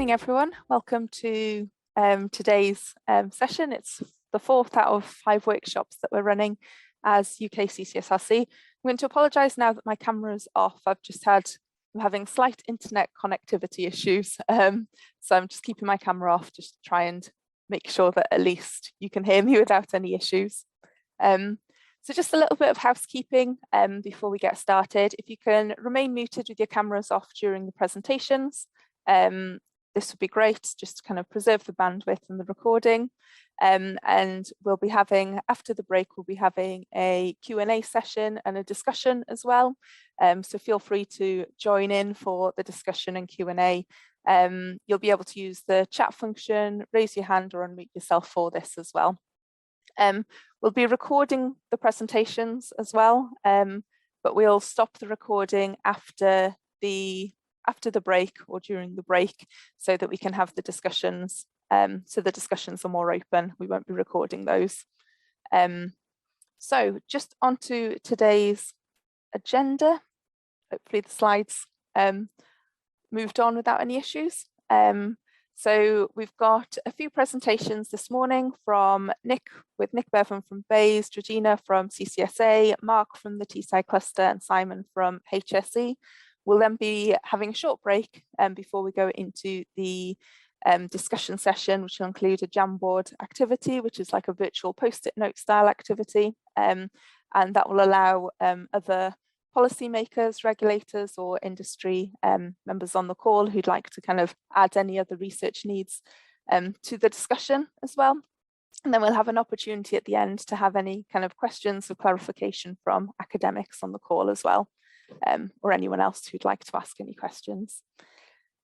morning, everyone. Welcome to today's session. It's the 4th out of 5 workshops that we're running as UK CCSRC. I'm going to apologise now that my camera is off. I'm having slight internet connectivity issues. So I'm just keeping my camera off, just to try and make sure that at least you can hear me without any issues. So just a little bit of housekeeping before we get started. If you can remain muted with your cameras off during the presentations, this would be great, just to kind of preserve the bandwidth and the recording. And we'll be having, after the break, we'll be having a Q&A session and a discussion as well. So feel free to join in for the discussion and Q&A. You'll be able to use the chat function, raise your hand or unmute yourself for this as well. We'll be recording the presentations as well, but we'll stop the recording after the break or during the break so that we can have the discussions. So the discussions are more open. We won't be recording those. So just onto today's agenda. Hopefully the slides moved on without any issues. So we've got a few presentations this morning from Nick Bevan from BAYS, Georgina from CCSA, Mark from the Teesside cluster and Simon from HSE. We'll then be having a short break before we go into the discussion session, which will include a Jamboard activity, which is like a virtual post-it note style activity. And that will allow other policymakers, regulators or industry members on the call who'd like to kind of add any other research needs to the discussion as well. And then we'll have an opportunity at the end to have any kind of questions or clarification from academics on the call as well, or anyone else who'd like to ask any questions.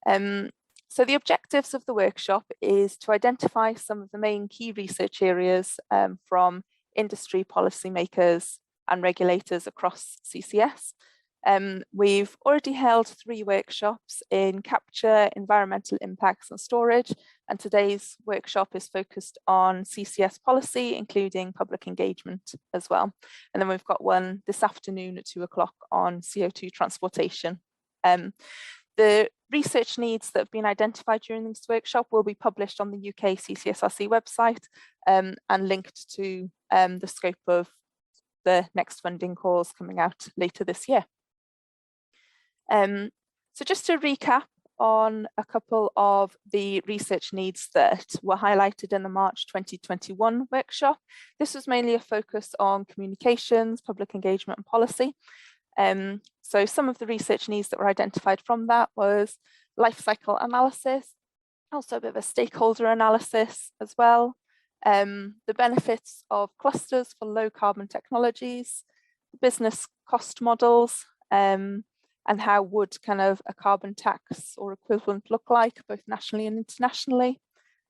So the objectives of the workshop is to identify some of the main key research areas from industry policymakers and regulators across CCS. We've already held 3 workshops in capture, environmental impacts and storage, and today's workshop is focused on CCS policy, including public engagement as well. And then we've got one this afternoon at 2 o'clock on CO2 transportation. The research needs that have been identified during this workshop will be published on the UK CCSRC website and linked to the scope of the next funding calls coming out later this year. So just to recap on a couple of the research needs that were highlighted in the March 2021 workshop. This was mainly a focus on communications, public engagement and policy. So some of the research needs that were identified from that was life cycle analysis, also a bit of a stakeholder analysis as well, the benefits of clusters for low carbon technologies, business cost models, and how would kind of a carbon tax or equivalent look like both nationally and internationally.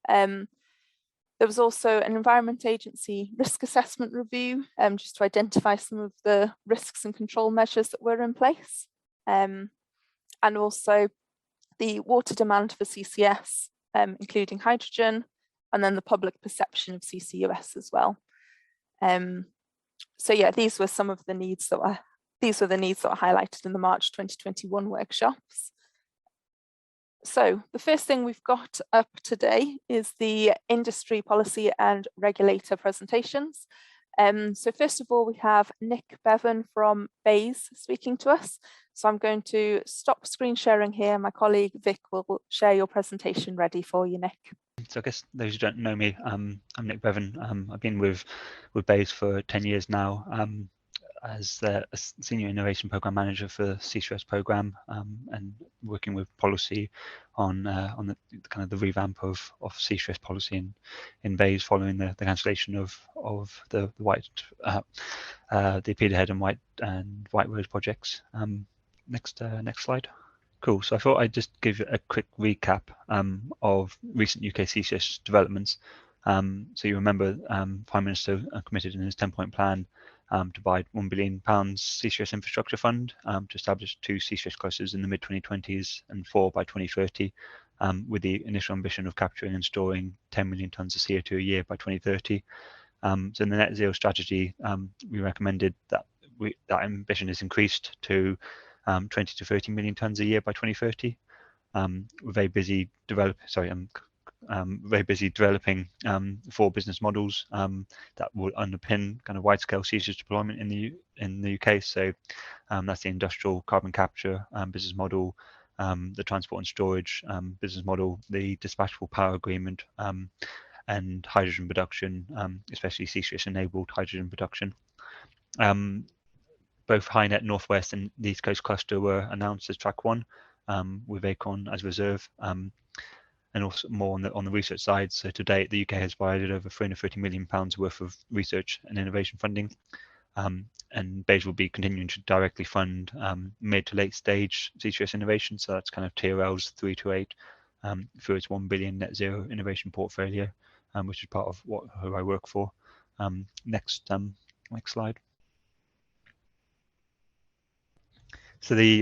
There was also an Environment Agency risk assessment review, just to identify some of the risks and control measures that were in place. And also the water demand for CCS, including hydrogen, and then the public perception of CCUS as well. So yeah, these were some of the needs that were highlighted in the March 2021 workshops. So the first thing we've got up today is the industry policy and regulator presentations. So first of all, we have Nick Bevan from BAYS speaking to us. So I'm going to stop screen sharing here. My colleague Vic will share your presentation ready for you, Nick. So I guess those who don't know me, I'm Nick Bevan. I've been with BAYS for 10 years now. As the Senior Innovation Program Manager for the CCS program, and working with policy on the kind of the revamp of CCS policy in BAYS following the cancellation of the Peterhead and White Rose projects. Next slide. Cool. So I thought I'd just give a quick recap of recent UK CCS developments. So you remember Prime Minister committed in his 10-point plan to buy £1 billion CCS infrastructure fund to establish 2 CCS clusters in the mid-2020s and 4 by 2030, with the initial ambition of capturing and storing 10 million tonnes of CO2 a year by 2030. So in the net zero strategy, we recommended that that ambition is increased to 20 to 30 million tonnes a year by 2030. We're very busy developing 4 business models that will underpin kind of wide-scale CCS deployment in the UK. So that's the industrial carbon capture business model, the transport and storage business model, the dispatchable power agreement, and hydrogen production, especially CCS-enabled hydrogen production. Both HyNet Northwest and the East Coast Cluster were announced as Track 1, with Acorn as reserve, and also more on the research side. So to date, the UK has provided over £330 million worth of research and innovation funding, and BEIS will be continuing to directly fund mid to late stage CCS innovation. So that's kind of TRLs 3 to 8 through its 1 billion net zero innovation portfolio, which is part of who I work for. Next slide. So the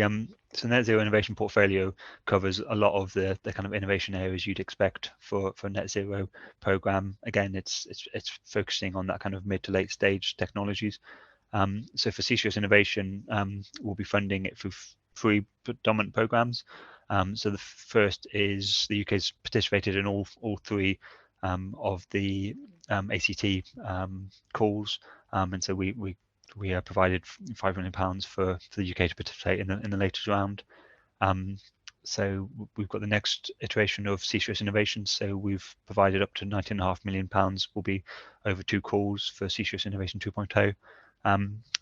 net zero innovation portfolio covers a lot of the kind of innovation areas you'd expect for a net zero program. Again, it's focusing on that kind of mid to late stage technologies. So for CCS innovation, we'll be funding it through 3 predominant programs. So the first is the UK's participated in all 3 of the ACT calls, and so we provided £5 million for the UK to participate in the latest round. So we've got the next iteration of CCS innovation. So we've provided up to £19.5 million will be over 2 calls for CCS Innovation 2.0.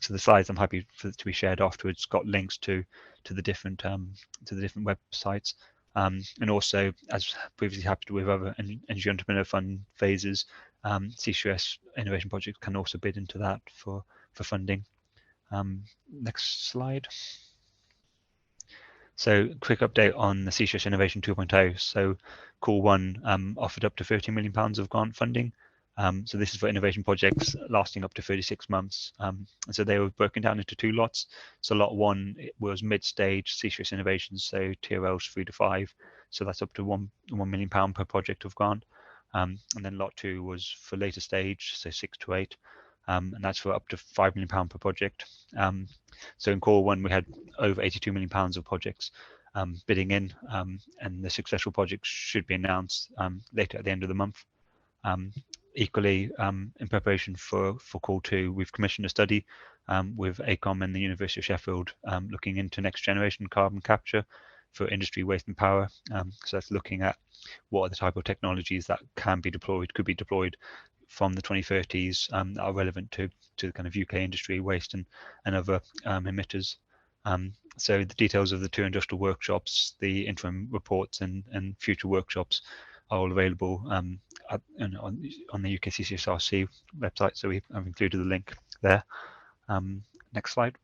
So the slides I'm happy for to be shared afterwards got links to the different websites, and also, as previously happened with other Energy Entrepreneur Fund phases, CCS innovation projects can also bid into that for funding. Next slide. So quick update on the CCS Innovation 2.0. So Call 1 offered up to £30 million of grant funding. So this is for innovation projects lasting up to 36 months. And so they were broken down into 2 lots. So lot 1 was mid-stage CCS innovations, so TRLs 3 to 5. So that's up to £1 million per project of grant. And then lot 2 was for later stage, so 6 to 8. And that's for up to £5 million per project. So in Core 1, we had over £82 million of projects bidding in, and the successful projects should be announced later at the end of the month. Equally, in preparation for Call 2, we've commissioned a study with ACOM and the University of Sheffield looking into next generation carbon capture for industry, waste and power. So that's looking at what are the type of technologies that could be deployed from the 2030s that are relevant to the kind of UK industry, waste and other emitters. So the details of the 2 industrial workshops, the interim reports and future workshops are all available on the UKCCSRC website. So I've included the link there. Next slide.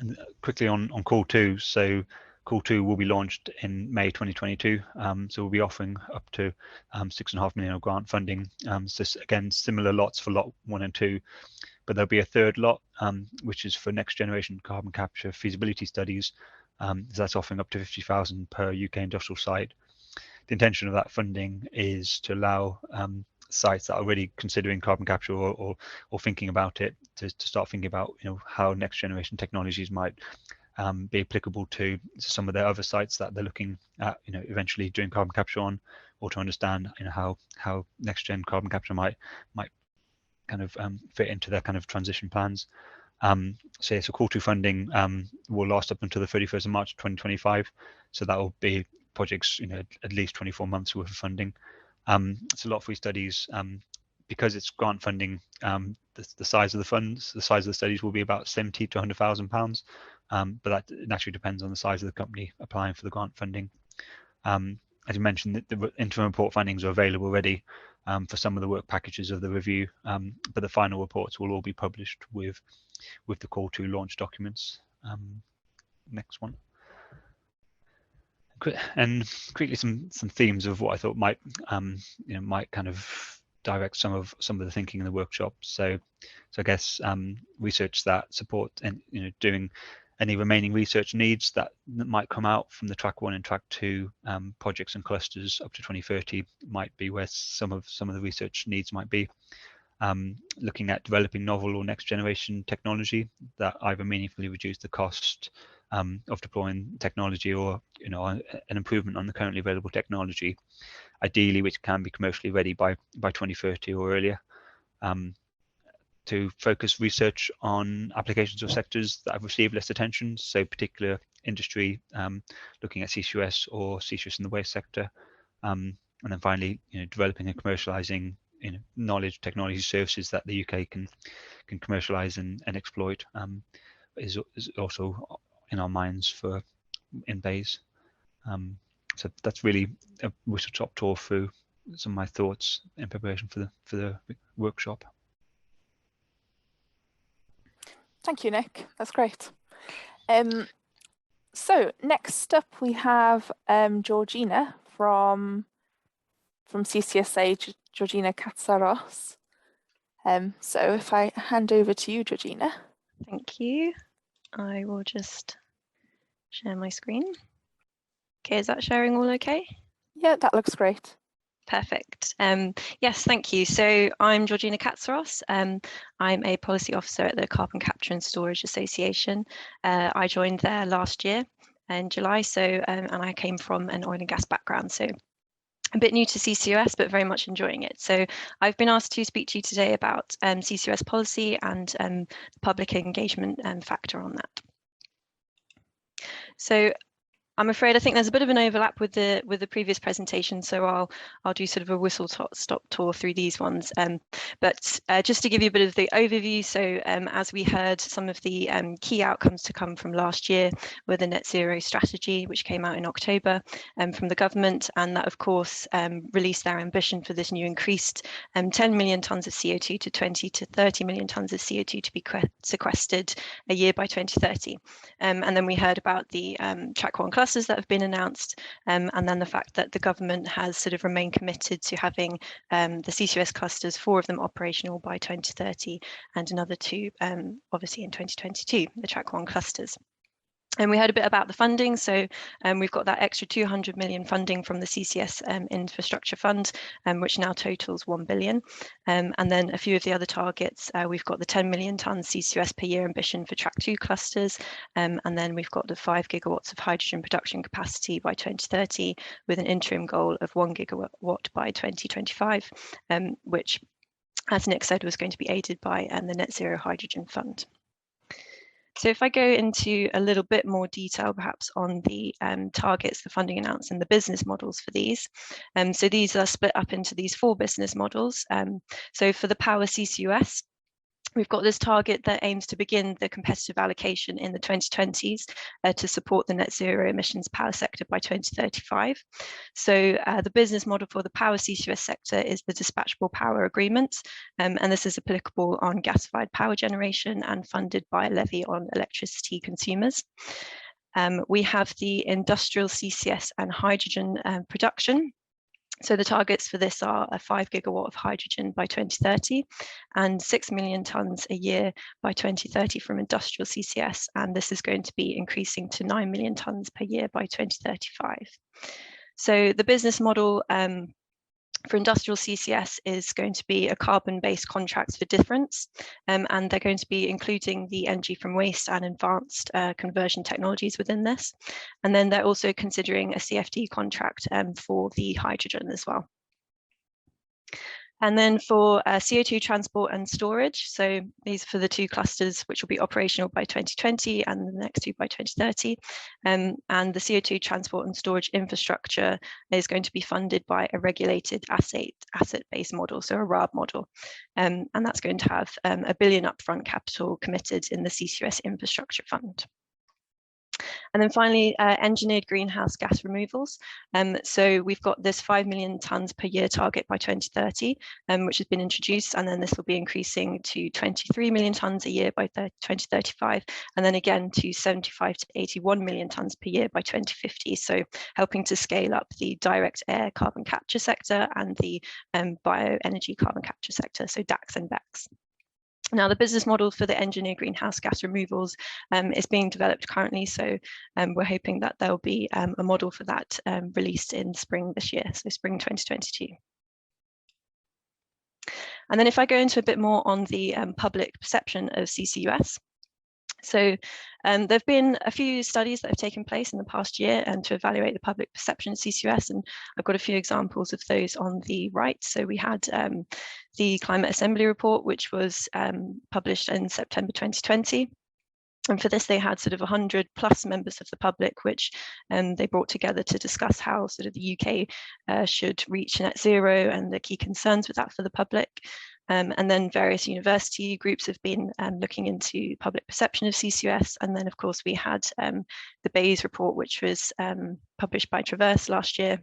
And quickly on Call 2. So Call 2 will be launched in May 2022. So we'll be offering up to £6.5 million of grant funding. So again, similar lots for lot 1 and 2, but there'll be a third lot, which is for next generation carbon capture feasibility studies. So that's offering up to £50,000 per UK industrial site. The intention of that funding is to allow sites that are already considering carbon capture or thinking about it to start thinking about how next generation technologies might be applicable to some of their other sites that they're looking at eventually doing carbon capture on, or to understand how next gen carbon capture might kind of fit into their kind of transition plans. So Call 2 funding will last up until the 31st of March 2025. So that will be projects at least 24 months worth of funding. It's a lot of free studies. Because it's grant funding, the size of the funds, the size of the studies will be about £70,000 to £100,000, but that naturally depends on the size of the company applying for the grant funding. As you mentioned, the interim report findings are available already for some of the work packages of the review, but the final reports will all be published with the Call 2 launch documents. Next one. And quickly some themes of what I thought might kind of direct some of the thinking in the workshop. So I guess research that support and doing any remaining research needs that might come out from the Track 1 and Track 2 projects and clusters up to 2030 might be where some of the research needs might be. Looking at developing novel or next generation technology that either meaningfully reduce the cost of deploying technology, or an improvement on the currently available technology, ideally which can be commercially ready by 2030 or earlier, to focus research on applications or sectors that have received less attention, so particular industry, looking at CCS or CCS in the waste sector, and then finally, developing and commercializing knowledge, technology, services that the UK can commercialize and exploit, is also in our minds for in BASE. So that's really a whistle-top tour through some of my thoughts in preparation for the workshop. Thank you, Nick. That's great. So next up we have Georgina from CCSA, Georgina Katsaros. So if I hand over to you, Georgina. Thank you. I will just share my screen. Okay, is that sharing all okay? Yeah, that looks great. Perfect. Yes, thank you. So I'm Georgina Katsaros. I'm a policy officer at the Carbon Capture and Storage Association. I joined there last year in July, and I came from an oil and gas background, so a bit new to CCUS, but very much enjoying it. So I've been asked to speak to you today about CCUS policy and the public engagement factor on that. So I'm afraid I think there's a bit of an overlap with the previous presentation, so I'll do sort of a whistle-stop tour through these ones. But just to give you a bit of the overview, so as we heard, some of the key outcomes to come from last year were the net zero strategy, which came out in October from the government, and that of course released their ambition for this new increased 10 million tonnes of CO2 to 20 to 30 million tonnes of CO2 to be sequestered a year by 2030. And then we heard about the track 1 clusters that have been announced, and then the fact that the government has sort of remained committed to having the CCUS clusters, 4 of them operational by 2030, and another 2 obviously in 2022, the track 1 clusters. And we heard a bit about the funding, so we've got that extra 200 million funding from the CCS infrastructure fund, which now totals 1 billion. And then a few of the other targets, we've got the 10 million tonnes CCS per year ambition for track 2 clusters, and then we've got the 5 gigawatts of hydrogen production capacity by 2030, with an interim goal of 1 gigawatt by 2025, which, as Nick said, was going to be aided by the Net Zero Hydrogen Fund. So if I go into a little bit more detail, perhaps on the targets, the funding announced, and the business models for these. So these are split up into these 4 business models. So for the power CCUS, we've got this target that aims to begin the competitive allocation in the 2020s to support the net zero emissions power sector by 2035. So the business model for the power CCUS sector is the dispatchable power agreement, and this is applicable on gas-fired power generation and funded by a levy on electricity consumers. We have the industrial CCS and hydrogen production. So the targets for this are a 5 gigawatt of hydrogen by 2030 and 6 million tonnes a year by 2030 from industrial CCS, and this is going to be increasing to 9 million tonnes per year by 2035. So the business model for industrial CCS is going to be a carbon-based contracts for difference, and they're going to be including the energy from waste and advanced conversion technologies within this. And then they're also considering a CFD contract for the hydrogen as well. And then for CO2 transport and storage, so these are for the 2 clusters which will be operational by 2020 and the next 2 by 2030. And the CO2 transport and storage infrastructure is going to be funded by a regulated asset-based model, so a RAB model. And that's going to have $1 billion upfront capital committed in the CCUS infrastructure fund. And then finally, engineered greenhouse gas removals. So we've got this 5 million tonnes per year target by 2030, which has been introduced, and then this will be increasing to 23 million tonnes a year by 2035, and then again to 75 to 81 million tonnes per year by 2050. So helping to scale up the direct air carbon capture sector and the bioenergy carbon capture sector, so DACs and BECCS. Now, the business model for the engineered greenhouse gas removals is being developed currently, so we're hoping that there will be a model for that released in spring this year, so spring 2022. And then if I go into a bit more on the public perception of CCUS, So there have been a few studies that have taken place in the past year and to evaluate the public perception of CCUS, and I've got a few examples of those on the right. So we had the Climate Assembly report, which was published in September 2020. And for this, they had sort of 100+ members of the public, which they brought together to discuss how sort of the UK should reach net zero and the key concerns with that for the public. And then various university groups have been looking into public perception of CCUS. And then, of course, we had the Bayes report, which was published by Traverse last year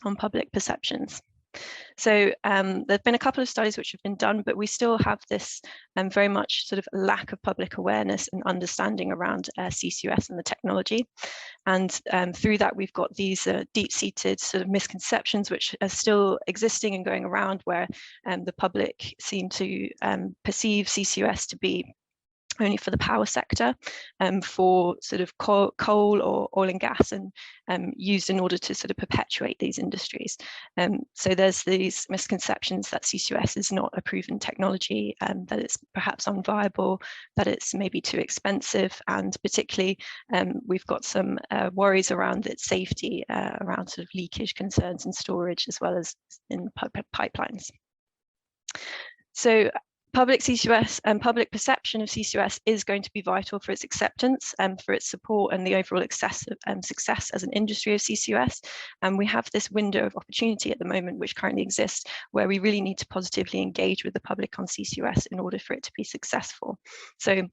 on public perceptions. So there have been a couple of studies which have been done, but we still have this very much sort of lack of public awareness and understanding around CCUS and the technology. And through that, we've got these deep-seated sort of misconceptions which are still existing and going around, where the public seem to perceive CCUS to be only for the power sector, for sort of coal or oil and gas, and used in order to sort of perpetuate these industries. So there's these misconceptions that CCUS is not a proven technology, that it's perhaps unviable, that it's maybe too expensive, and particularly we've got some worries around its safety, around sort of leakage concerns and storage, as well as in pipelines. So public CCUS and public perception of CCUS is going to be vital for its acceptance and for its support and the overall success as an industry of CCUS. And we have this window of opportunity at the moment, which currently exists, where we really need to positively engage with the public on CCUS in order for it to be successful. So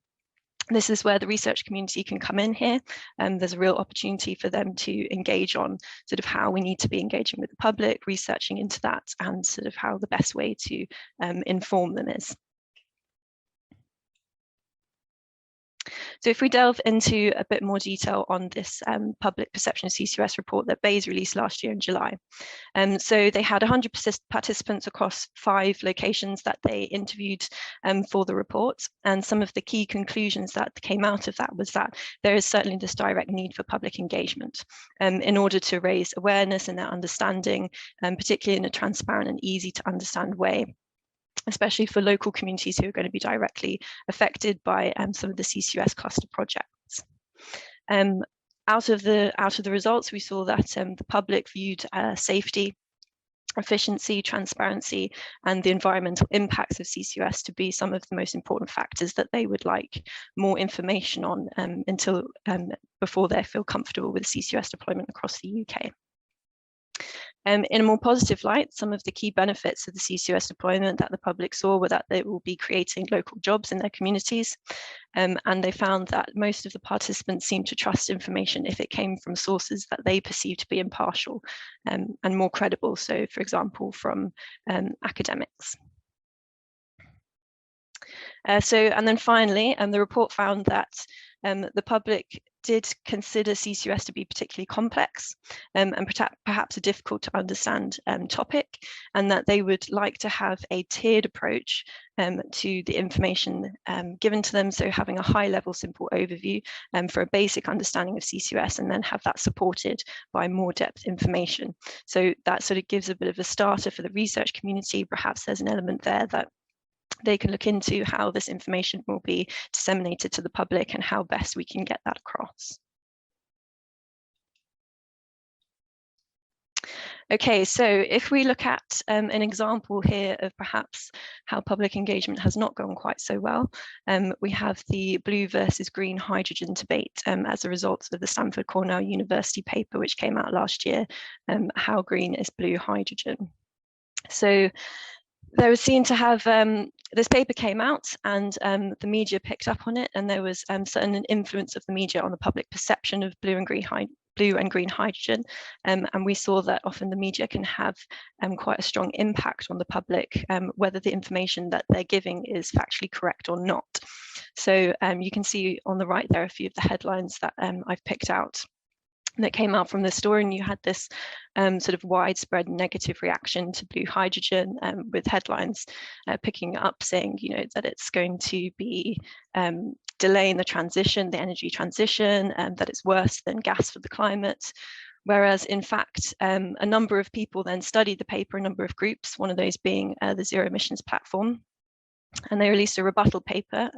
this is where the research community can come in here, and there's a real opportunity for them to engage on sort of how we need to be engaging with the public, researching into that, and sort of how the best way to inform them is. So if we delve into a bit more detail on this public perception of CCUS report that Bayes released last year in July. So they had 100 participants across 5 locations that they interviewed for the report. And some of the key conclusions that came out of that was that there is certainly this direct need for public engagement in order to raise awareness and their understanding, particularly in a transparent and easy to understand way, especially for local communities who are going to be directly affected by some of the CCUS cluster projects. Out of the results, we saw that the public viewed safety, efficiency, transparency, and the environmental impacts of CCUS to be some of the most important factors that they would like more information on before they feel comfortable with CCUS deployment across the UK. In a more positive light, some of the key benefits of the CCUS deployment that the public saw were that they will be creating local jobs in their communities. And they found that most of the participants seemed to trust information if it came from sources that they perceived to be impartial and more credible. So, for example, from academics. And then finally, the report found that the public did consider CCUS to be particularly complex and perhaps a difficult to understand topic, and that they would like to have a tiered approach to the information given to them. So having a high level simple overview for a basic understanding of CCUS, and then have that supported by more depth information. So that sort of gives a bit of a starter for the research community. Perhaps there's an element there that they can look into how this information will be disseminated to the public and how best we can get that across. Okay, so if we look at an example here of perhaps how public engagement has not gone quite so well, we have the blue versus green hydrogen debate as a result of the Stanford Cornell University paper, which came out last year, How Green is Blue Hydrogen? So there was seen to have, this paper came out and the media picked up on it, and there was certain influence of the media on the public perception of blue and green hydrogen. And we saw that often the media can have quite a strong impact on the public, whether the information that they're giving is factually correct or not. So you can see on the right there a few of the headlines that I've picked out that came out from the story, and you had this sort of widespread negative reaction to blue hydrogen, with headlines picking up saying, you know, that it's going to be delaying the transition, the energy transition, that it's worse than gas for the climate. Whereas in fact, a number of people then studied the paper, a number of groups, one of those being the Zero Emissions Platform, And they released a rebuttal paper,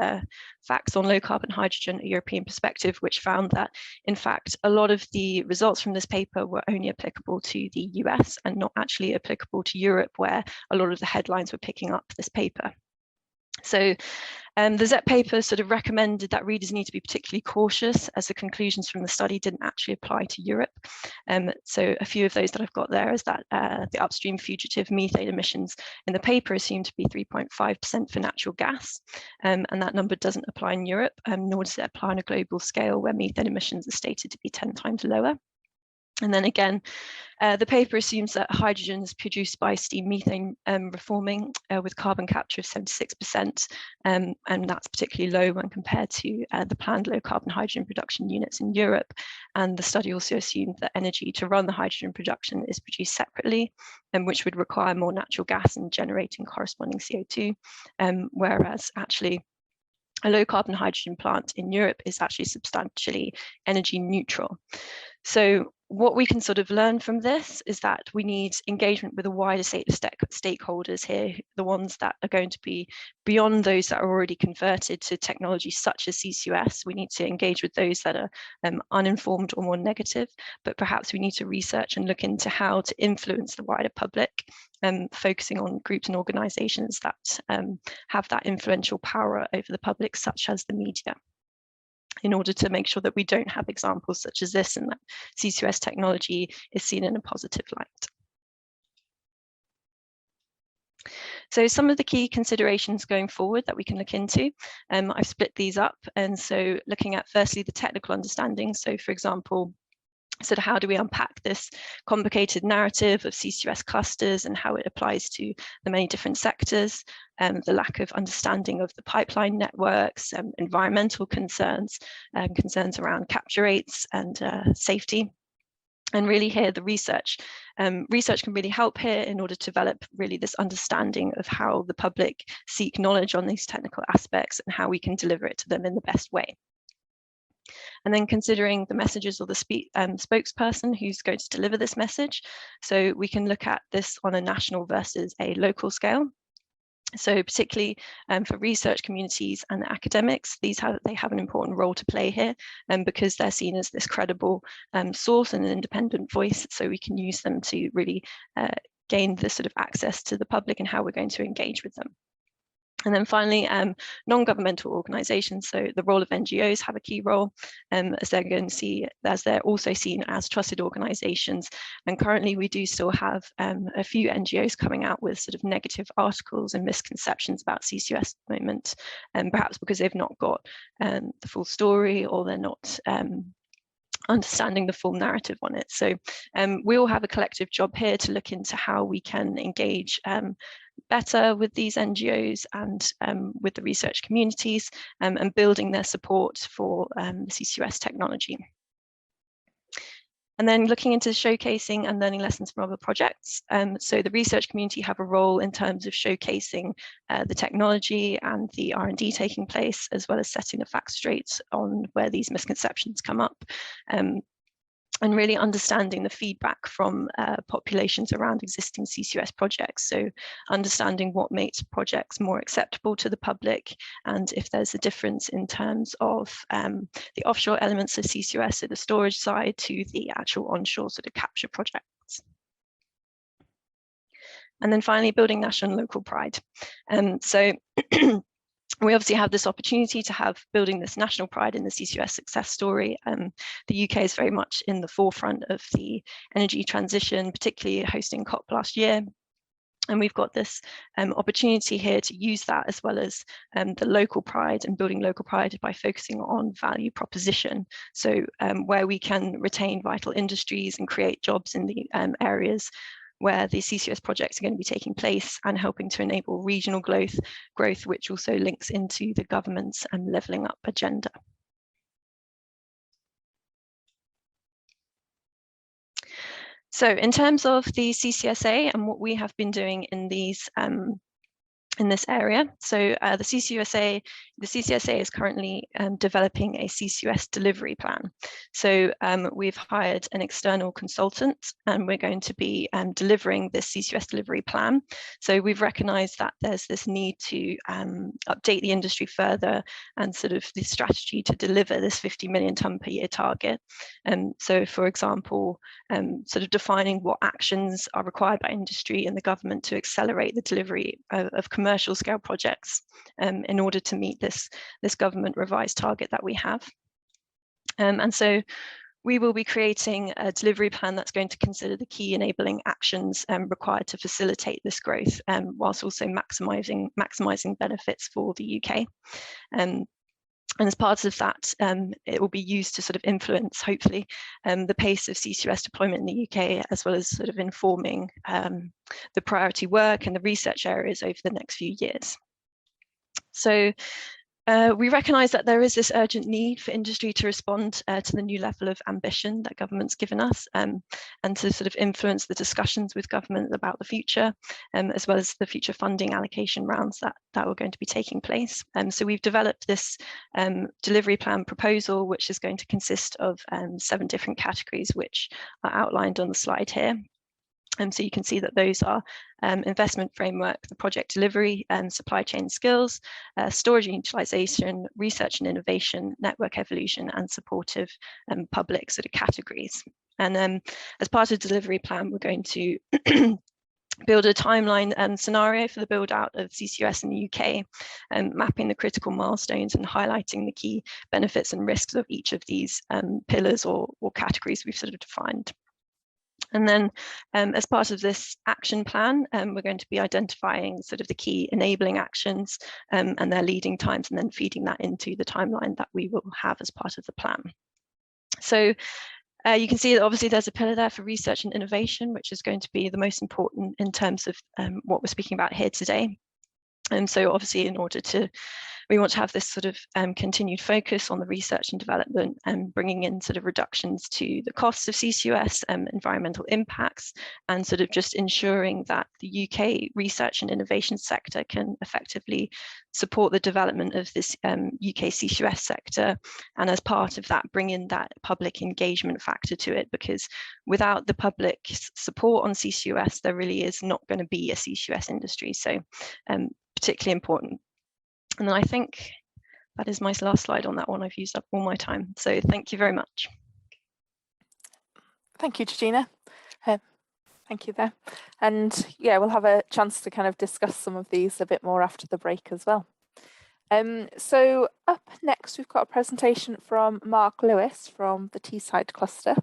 Facts on Low Carbon Hydrogen, a European Perspective, which found that, in fact, a lot of the results from this paper were only applicable to the US and not actually applicable to Europe, where a lot of the headlines were picking up this paper. So the ZEP paper sort of recommended that readers need to be particularly cautious, as the conclusions from the study didn't actually apply to Europe. So a few of those that I've got there is that the upstream fugitive methane emissions in the paper assumed to be 3.5% for natural gas, and that number doesn't apply in Europe, nor does it apply on a global scale where methane emissions are stated to be 10 times lower. And then again, the paper assumes that hydrogen is produced by steam methane reforming with carbon capture of 76%, and that's particularly low when compared to the planned low carbon hydrogen production units in Europe. And the study also assumed that energy to run the hydrogen production is produced separately, which would require more natural gas and generating corresponding CO2, whereas actually a low carbon hydrogen plant in Europe is actually substantially energy neutral. So what we can sort of learn from this is that we need engagement with a wider set of stakeholders here, the ones that are going to be beyond those that are already converted to technologies such as CCUS. We need to engage with those that are uninformed or more negative, but perhaps we need to research and look into how to influence the wider public, focusing on groups and organizations that have that influential power over the public, such as the media, in order to make sure that we don't have examples such as this and that CCUS technology is seen in a positive light. So some of the key considerations going forward that we can look into, I've split these up. And so looking at firstly the technical understanding. So for example, sort of how do we unpack this complicated narrative of CCUS clusters and how it applies to the many different sectors, the lack of understanding of the pipeline networks, environmental concerns, concerns around capture rates and safety. And really here, the research can really help here in order to develop really this understanding of how the public seek knowledge on these technical aspects and how we can deliver it to them in the best way. And then considering the messages or the spokesperson who's going to deliver this message. So we can look at this on a national versus a local scale. So particularly for research communities and academics, they have an important role to play here, because they're seen as this credible source and an independent voice. So we can use them to really gain this sort of access to the public and how we're going to engage with them. And then finally, non-governmental organisations. So the role of NGOs have a key role, as they're also seen as trusted organisations. And currently, we do still have a few NGOs coming out with sort of negative articles and misconceptions about CCUS at the moment, perhaps because they've not got the full story, or they're not understanding the full narrative on it. So we all have a collective job here to look into how we can engage better with these NGOs and with the research communities, and building their support for the CCUS technology. And then looking into showcasing and learning lessons from other projects. So the research community have a role in terms of showcasing the technology and the R&D taking place, as well as setting the facts straight on where these misconceptions come up. And really understanding the feedback from populations around existing CCUS projects. So understanding what makes projects more acceptable to the public, and if there's a difference in terms of the offshore elements of CCUS, so the storage side, to the actual onshore sort of capture projects. And then finally, building national and local pride. So we obviously have this opportunity to have building this national pride in the CCUS success story. The UK is very much in the forefront of the energy transition, particularly hosting COP last year. And we've got this opportunity here to use that, as well as the local pride and building local pride by focusing on value proposition. So where we can retain vital industries and create jobs in the areas where the CCUS projects are going to be taking place, and helping to enable regional growth, which also links into the government's levelling up agenda. So in terms of the CCSA and what we have been doing in these in this area. So the CCSA is currently developing a CCS delivery plan. So we've hired an external consultant, and we're going to be delivering this CCS delivery plan. So we've recognised that there's this need to update the industry further and sort of the strategy to deliver this 50 million tonne per year target. So for example, sort of defining what actions are required by industry and the government to accelerate the delivery of commercial scale projects in order to meet this government revised target that we have. And so we will be creating a delivery plan that's going to consider the key enabling actions required to facilitate this growth, whilst also maximising benefits for the UK. And as part of that, it will be used to sort of influence, hopefully, the pace of CCS deployment in the UK, as well as sort of informing the priority work and the research areas over the next few years. So we recognise that there is this urgent need for industry to respond to the new level of ambition that government's given us, and to sort of influence the discussions with government about the future, as well as the future funding allocation rounds that are going to be taking place. So we've developed this delivery plan proposal, which is going to consist of 7 different categories, which are outlined on the slide here. So you can see that those are investment framework, the project delivery, supply chain skills, storage and utilisation, research and innovation, network evolution, and supportive public sort of categories. And as part of the delivery plan, we're going to build a timeline and scenario for the build out of CCS in the UK, and mapping the critical milestones and highlighting the key benefits and risks of each of these pillars or categories we've sort of defined. And then as part of this action plan, we're going to be identifying sort of the key enabling actions and their leading times, and then feeding that into the timeline that we will have as part of the plan. So you can see that obviously there's a pillar there for research and innovation, which is going to be the most important in terms of what we're speaking about here today. And so obviously we want to have this sort of continued focus on the research and development, and bringing in sort of reductions to the costs of CCUS, environmental impacts, and sort of just ensuring that the UK research and innovation sector can effectively support the development of this UK CCS sector. And as part of that, bring in that public engagement factor to it, because without the public support on CCUS, there really is not going to be a CCUS industry. So particularly important. And then I think that is my last slide on that one. I've used up all my time. So thank you very much. Thank you, Georgina. Thank you there. And yeah, we'll have a chance to kind of discuss some of these a bit more after the break as well. So up next, we've got a presentation from Mark Lewis from the Teesside cluster.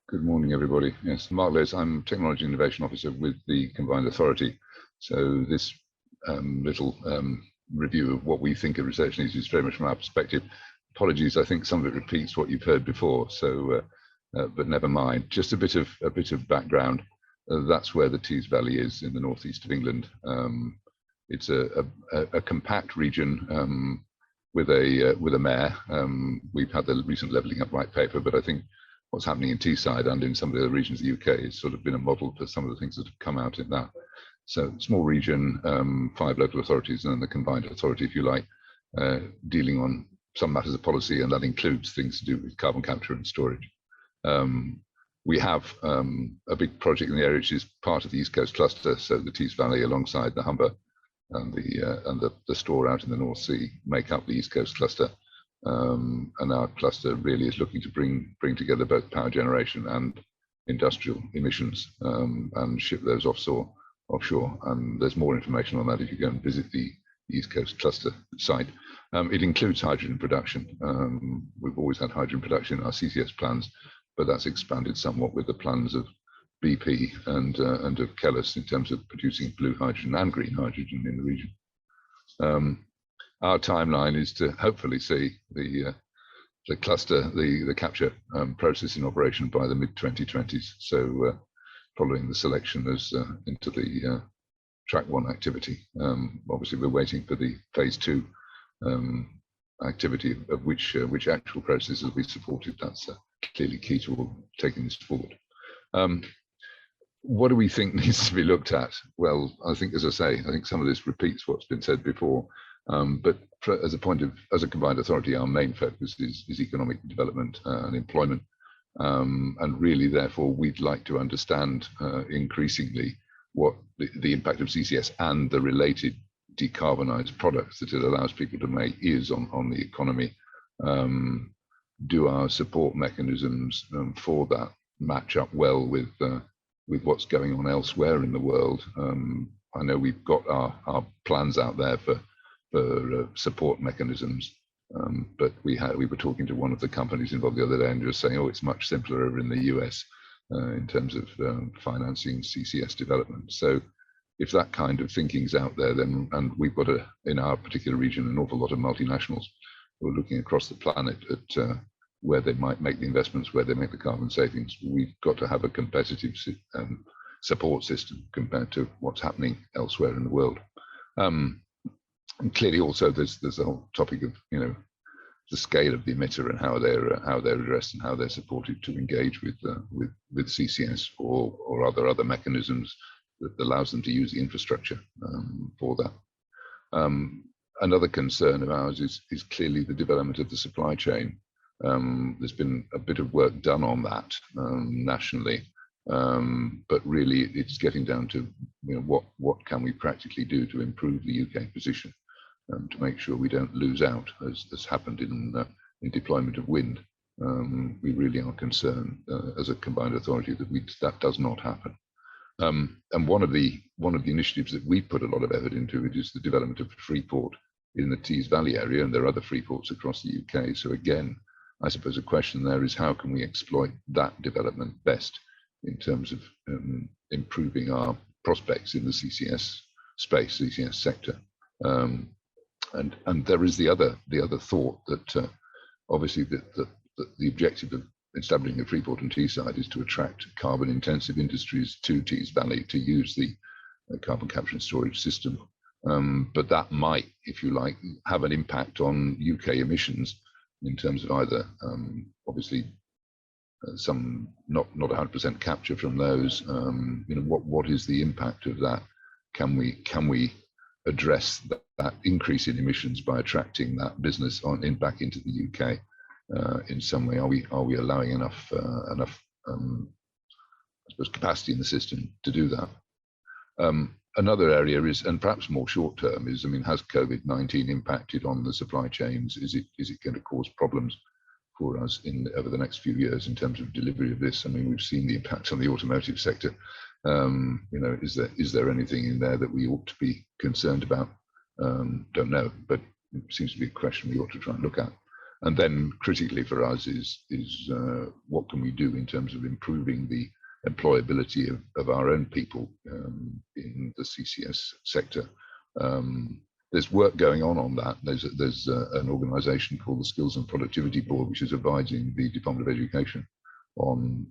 Good morning, everybody. Yes, Mark Lewis. I'm Technology Innovation Officer with the Combined Authority. So this little review of what we think of research needs is very much from our perspective. Apologies, I think some of it repeats what you've heard before, so but never mind. Just a bit of background. That's where the Tees Valley is in the northeast of England. It's a compact region with a mayor. We've had the recent levelling up white paper, but I think what's happening in Teesside and in some of the other regions of the UK has sort of been a model for some of the things that have come out in that. So small region, 5 local authorities, and then the combined authority, if you like, dealing on some matters of policy, and that includes things to do with carbon capture and storage. We have a big project in the area which is part of the East Coast cluster, so the Tees Valley alongside the Humber and the store out in the North Sea make up the East Coast cluster. And our cluster really is looking to bring together both power generation and industrial emissions, and ship those offshore. And there's more information on that if you go and visit the East Coast cluster site. It includes hydrogen production. We've always had hydrogen production in our CCS plans, but that's expanded somewhat with the plans of BP and of Kellis in terms of producing blue hydrogen and green hydrogen in the region. Our timeline is to hopefully see the cluster, the capture process in operation by the mid-2020s. So following the selection as into the track 1 activity. Obviously, we're waiting for the phase 2 activity of which actual processes will be supported. That's clearly key to taking this forward. what do we think needs to be looked at? Well, I think, as I say, I think some of this repeats what's been said before. But as a combined authority, our main focus is economic development and employment. And really, therefore, we'd like to understand increasingly what the impact of CCS and the related decarbonised products that it allows people to make is on the economy. Do our support mechanisms for that match up well with what's going on elsewhere in the world? I know we've got our plans out there for support mechanisms, but we were talking to one of the companies involved the other day and just saying, oh, it's much simpler over in the US in terms of financing CCS development. So if that kind of thinking's out there, then, and we've got in our particular region an awful lot of multinationals who are looking across the planet at where they might make the investments, where they make the carbon savings. We've got to have a competitive support system compared to what's happening elsewhere in the world. And clearly, also there's the whole topic of the scale of the emitter and how they're addressed and how they're supported to engage with CCS or other mechanisms that allows them to use the infrastructure for that. Another concern of ours is clearly the development of the supply chain. There's been a bit of work done on that nationally, but really it's getting down to what can we practically do to improve the UK position to make sure we don't lose out, as happened in deployment of wind. We really are concerned as a combined authority that does not happen. And one of the initiatives that we put a lot of effort into it is the development of a free port in the Tees Valley area, and there are other free ports across the UK. So again, I suppose the question there is how can we exploit that development best in terms of improving our prospects in the CCS space, CCS sector. And there is the other thought that obviously the objective of establishing a free port in Teesside is to attract carbon intensive industries to Tees Valley to use the carbon capture and storage system. But that might, if you like, have an impact on UK emissions in terms of either obviously some not 100% capture from those. What is the impact of that? Can we address that increase in emissions by attracting that business back into the UK in some way? Are we allowing enough I suppose capacity in the system to do that? Another area is, and perhaps more short term, is, has COVID-19 impacted on the supply chains? Is it going to cause problems for us over the next few years in terms of delivery of this? We've seen the impact on the automotive sector. Is there anything in there that we ought to be concerned about? Don't know, but it seems to be a question we ought to try and look at. And then critically for us is what can we do in terms of improving the employability of our own people in the CCS sector. There's work going on that. There's an organisation called the Skills and Productivity Board, which is advising the Department of Education on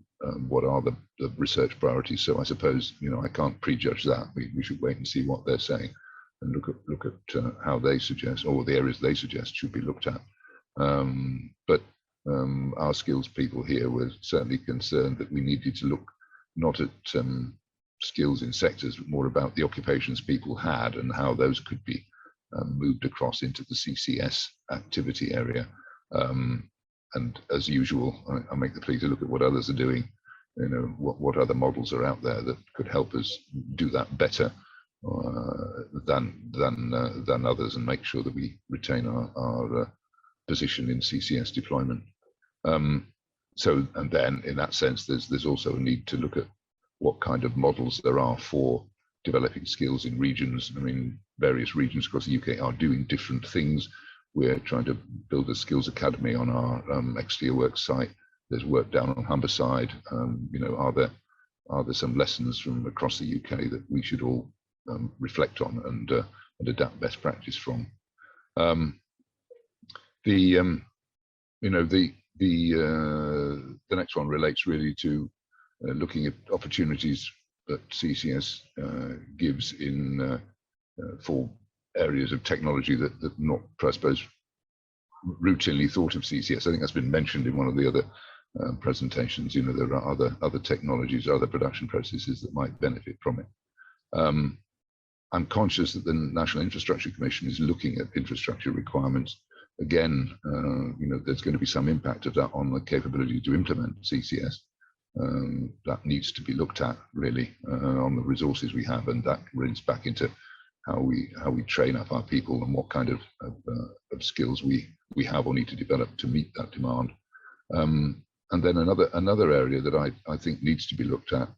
what are the research priorities. So I suppose I can't prejudge that. We should wait and see what they're saying and look at how they suggest, or the areas they suggest should be looked at. But our skills people here were certainly concerned that we needed to look not at skills in sectors, but more about the occupations people had and how those could be moved across into the CCS activity area. And as usual, I make the plea to look at what others are doing. What other models are out there that could help us do that better than others, and make sure that we retain our position in CCS deployment. And then in that sense, there's also a need to look at what kind of models there are for developing skills in regions. Various regions across the UK are doing different things. We're trying to build a skills academy on our ex-Steelworks site. There's work down on Humberside. Are there some lessons from across the UK that we should all reflect on and adapt best practice from? The next one relates really to looking at opportunities that CCS gives in for areas of technology that not, I suppose, routinely thought of CCS. I think that's been mentioned in one of the other presentations. You know, there are other technologies, other production processes that might benefit from it. I'm conscious that the National Infrastructure Commission is looking at infrastructure requirements. Again, you know, there's going to be some impact of that on the capability to implement CCS. That needs to be looked at really on the resources we have, and that runs back into how we train up our people and what kind of skills we have or need to develop to meet that demand. And then another area that I think needs to be looked at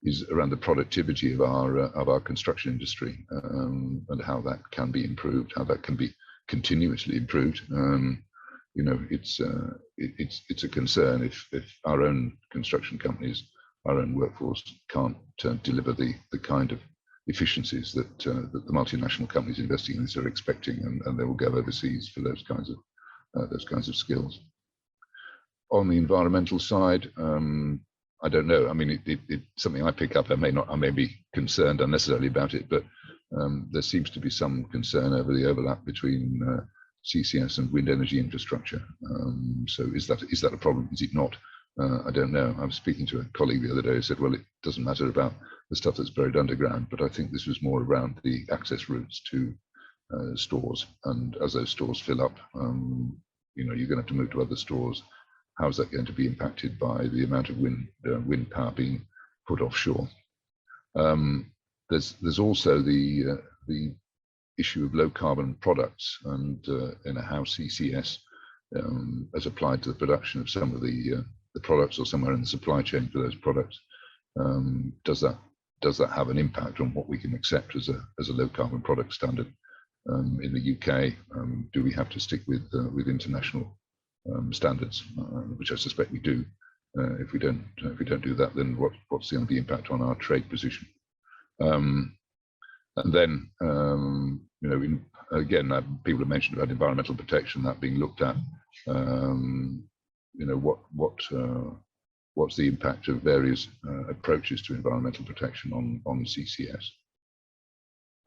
is around the productivity of our construction industry, and how that can be improved, how that can be continuously improved. You know, it's a concern if our own construction companies, our own workforce can't deliver the kind of efficiencies that the multinational companies investing in this are expecting, and they will go overseas for those kinds of skills. On the environmental side, I don't know. I mean, it's something I pick up. I may be concerned unnecessarily about it, but there seems to be some concern over the overlap between CCS and wind energy infrastructure. So is that a problem? Is it not? I don't know. I was speaking to a colleague the other day who said, well, it doesn't matter about the stuff that's buried underground, but I think this was more around the access routes to stores. And as those stores fill up, you know, you're going to have to move to other stores. How is that going to be impacted by the amount of wind power being put offshore? There's also the issue of low carbon products, and how CCS as applied to the production of some of the products, or somewhere in the supply chain for those products, does that have an impact on what we can accept as a low carbon product standard in the UK? Do we have to stick with international standards, which I suspect we do? If we don't do that, then what's the impact on our trade position? And then you know, again, people have mentioned about environmental protection, that being looked at. You know, what's the impact of various approaches to environmental protection on CCS?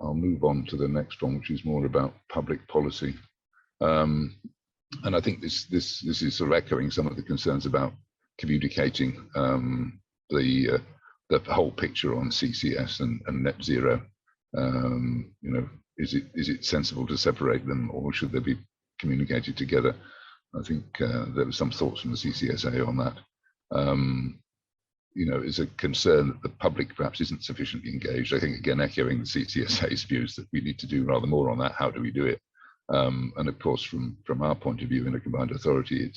I'll move on to the next one, which is more about public policy. And I think this is sort of echoing some of the concerns about communicating the whole picture on CCS and net zero. You know, is it sensible to separate them, or should they be communicated together? I think there were some thoughts from the CCSA on that. You know, is a concern that the public perhaps isn't sufficiently engaged. I think, again, echoing the CCSA's views that we need to do rather more on that. How do we do it? And of course, from our point of view in a combined authority,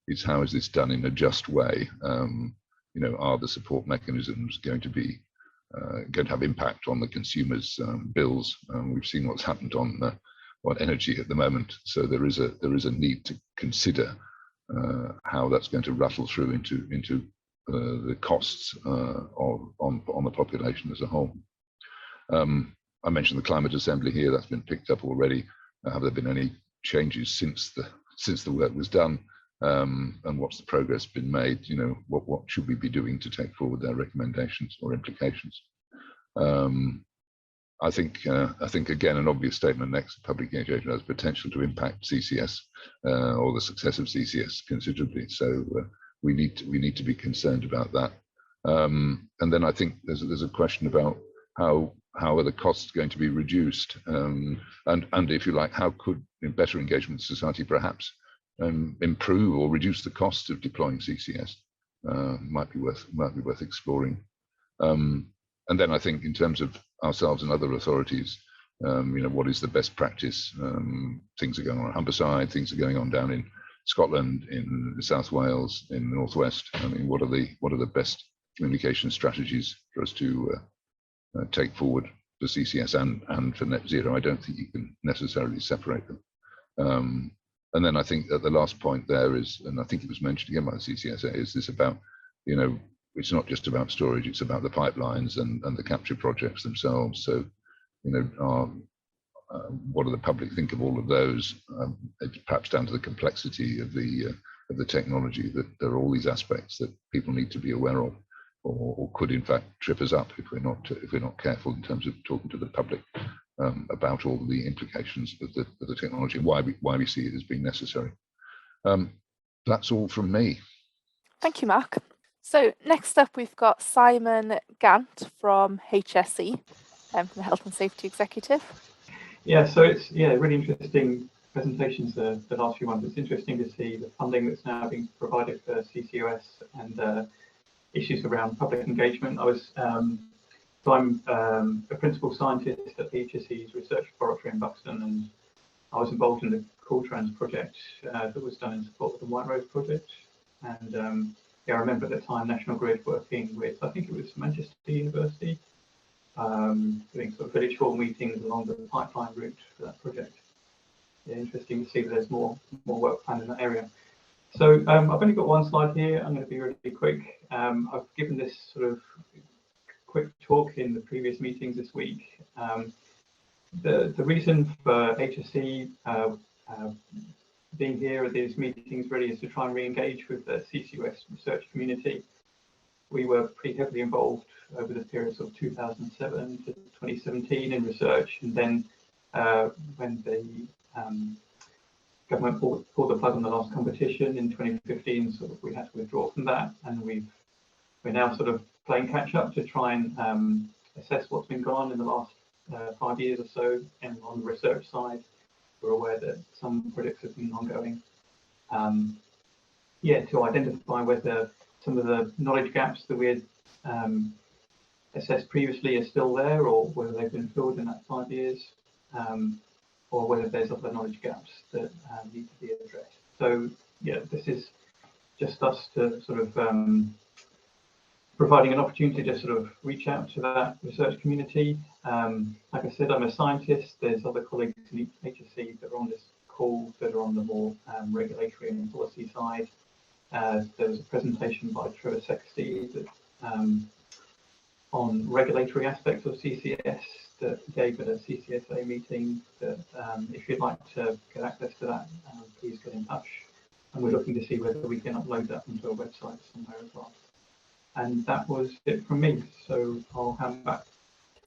it's how is this done in a just way? You know, are the support mechanisms going to have impact on the consumers' bills? We've seen what's happened on energy at the moment, so there is a need to consider how that's going to rattle through into the costs on the population as a whole. I mentioned the Climate Assembly here. That's been picked up already. Have there been any changes since the work was done? And what's the progress been made? You know, what should we be doing to take forward their recommendations or implications? I think again, an obvious statement next: public engagement has potential to impact CCS or the success of CCS considerably. So we need to be concerned about that. And then I think there's a question about how are the costs going to be reduced, and if you like, how could better engagement with society perhaps improve or reduce the cost of deploying CCS? Might be worth exploring. And then I think in terms of ourselves and other authorities, you know, what is the best practice? Things are going on at Humberside, things are going on down in Scotland, in South Wales, in the Northwest. I mean, what are the best communication strategies for us to take forward for CCS and for net zero? I don't think you can necessarily separate them. And then I think that the last point there is, and I think it was mentioned again by the CCSA, is this about, you know, it's not just about storage, it's about the pipelines and the capture projects themselves. So, you know, what do the public think of all of those? It's perhaps down to the complexity of the technology, that there are all these aspects that people need to be aware of, or could in fact trip us up if we're not careful in terms of talking to the public about all the implications of the technology, and why we see it as being necessary. The That's all from me. Thank you, Mark. So next up, we've got Simon Gant from HSE, from the Health and Safety Executive. Yeah, so it's really interesting presentations the last few months. It's interesting to see the funding that's now being provided for CCOS and issues around public engagement. I'm a principal scientist at HSE's research laboratory in Buxton, and I was involved in the Cool Trans project that was done in support of the White Rose project. And I remember at the time National Grid working with, I think it was Manchester University, doing sort of village hall meetings along the pipeline route for that project. Yeah, interesting to see that there's more work planned in that area. So I've only got one slide here. I'm going to be really quick. I've given this sort of quick talk in the previous meetings this week. The reason for HSE being here at these meetings really is to try and re-engage with the CCUS research community. We were pretty heavily involved over the periods of 2007 to 2017 in research, and then when the government pulled the plug on the last competition in 2015, sort of we had to withdraw from that, and we're now sort of playing catch up to try and assess what's been going on in the last 5 years or so. And on the research side, we're aware that some projects have been ongoing. To identify whether some of the knowledge gaps that we had assessed previously are still there, or whether they've been filled in that 5 years, or whether there's other knowledge gaps that need to be addressed. So yeah, this is just us to sort of providing an opportunity to sort of reach out to that research community. Like I said, I'm a scientist. There's other colleagues in HSE that are on this call that are on the more regulatory and policy side. There was a presentation by Trevor Sexty that, on regulatory aspects of CCS that he gave at a CCSA meeting. That if you'd like to get access to that, please get in touch. And we're looking to see whether we can upload that onto a website somewhere as well. And that was it from me, so I'll hand back.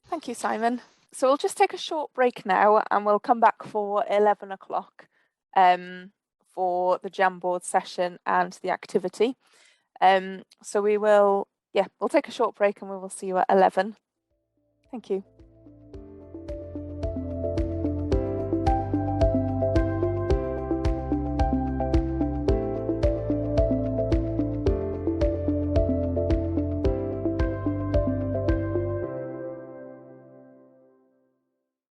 Thank you, Simon. So we'll just take a short break now, and we'll come back for 11 o'clock for the Jamboard session and the activity. So we'll take a short break and we will see you at 11. Thank you.